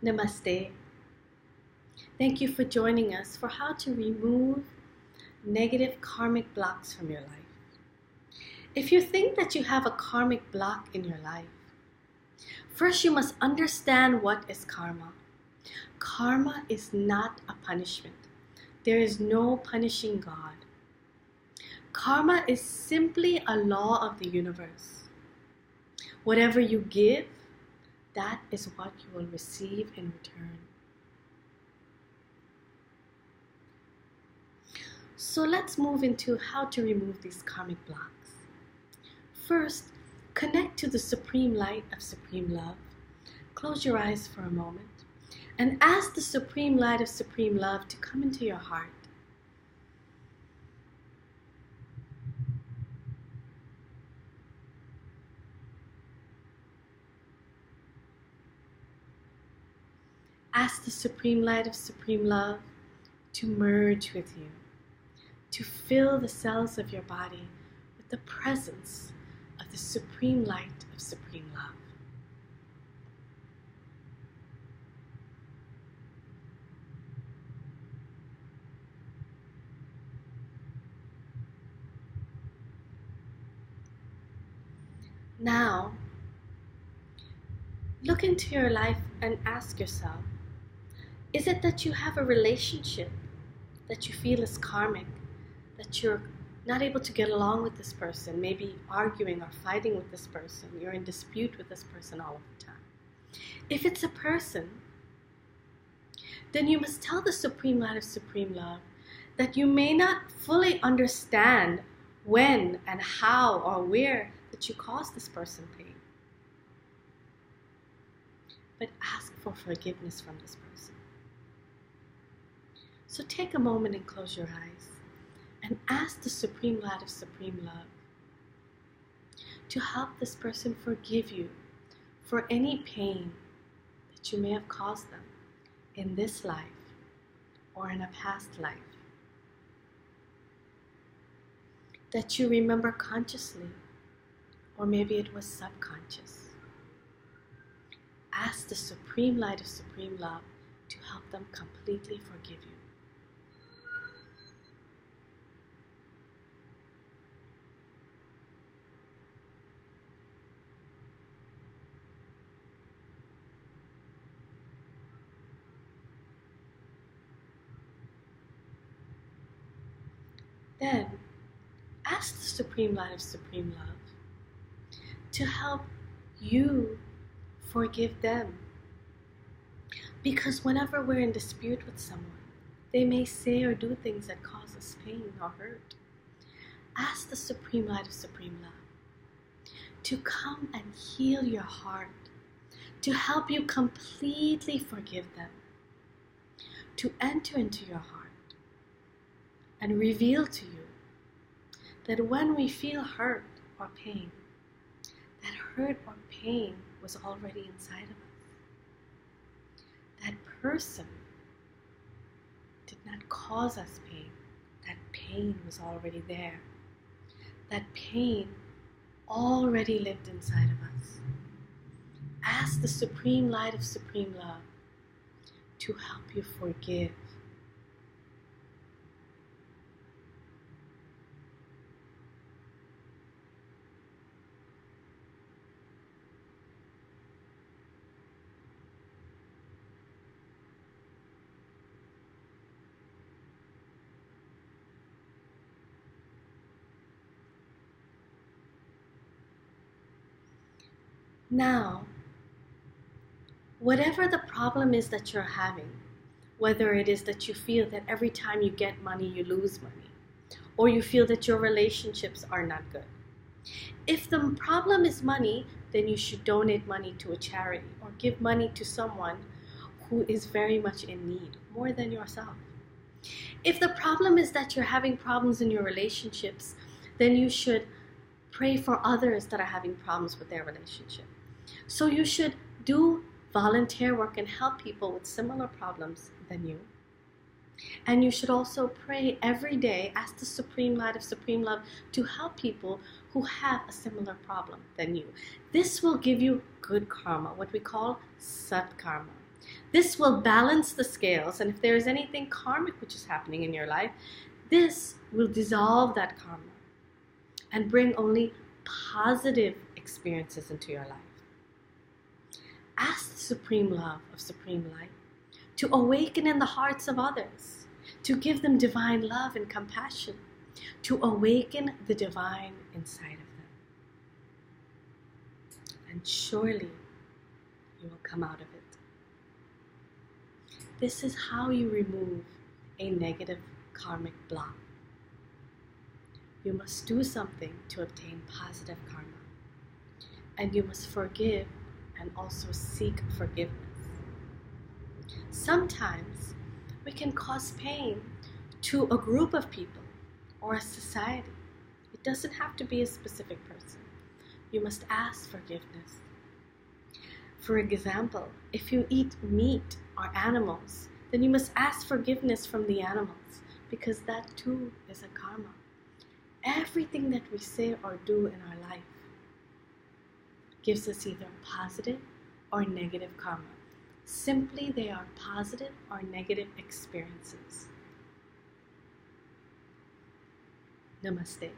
Namaste. Thank you for joining us for how to remove negative karmic blocks from your life. If you think that you have a karmic block in your life, first you must understand what is karma. Karma is not a punishment. There is no punishing God. Karma is simply a law of the universe. Whatever you give, that is what you will receive in return. So let's move into how to remove these karmic blocks. First, connect to the supreme light of supreme love. Close your eyes for a moment and ask the supreme light of supreme love to come into your heart. Ask the supreme light of supreme love to merge with you, to fill the cells of your body with the presence of the supreme light of supreme love. Now, look into your life and ask yourself, is it that you have a relationship that you feel is karmic, that you're not able to get along with this person, maybe arguing or fighting with this person, you're in dispute with this person all of the time? If it's a person, then you must tell the supreme light of supreme love that you may not fully understand when and how or where that you caused this person pain. But ask for forgiveness from this person. So take a moment and close your eyes and ask the supreme light of supreme love to help this person forgive you for any pain that you may have caused them in this life or in a past life, that you remember consciously, or maybe it was subconscious. Ask the supreme light of supreme love to help them completely forgive you. Then, ask the supreme light of supreme love to help you forgive them. Because whenever we're in dispute with someone, they may say or do things that cause us pain or hurt. Ask the supreme light of supreme love to come and heal your heart, to help you completely forgive them, to enter into your heart and reveal to you that when we feel hurt or pain, that hurt or pain was already inside of us. That person did not cause us pain. That pain was already there. That pain already lived inside of us. Ask the supreme light of supreme love to help you forgive. Now, whatever the problem is that you're having, whether it is that you feel that every time you get money, you lose money, or you feel that your relationships are not good. If the problem is money, then you should donate money to a charity or give money to someone who is very much in need, more than yourself. If the problem is that you're having problems in your relationships, then you should pray for others that are having problems with their relationship. So you should do volunteer work and help people with similar problems than you. And you should also pray every day, ask the supreme light of supreme love to help people who have a similar problem than you. This will give you good karma, what we call sat karma. This will balance the scales, and if there is anything karmic which is happening in your life, this will dissolve that karma and bring only positive experiences into your life. Ask the Supreme Love of Supreme Light to awaken in the hearts of others, to give them divine love and compassion, to awaken the divine inside of them. And surely you will come out of it. This is how you remove a negative karmic block. You must do something to obtain positive karma. And you must forgive and also seek forgiveness. Sometimes we can cause pain to a group of people or a society. It doesn't have to be a specific person. You must ask forgiveness. For example, if you eat meat or animals, then you must ask forgiveness from the animals, because that too is a karma. Everything that we say or do in our life gives us either positive or negative karma. Simply, they are positive or negative experiences. Namaste.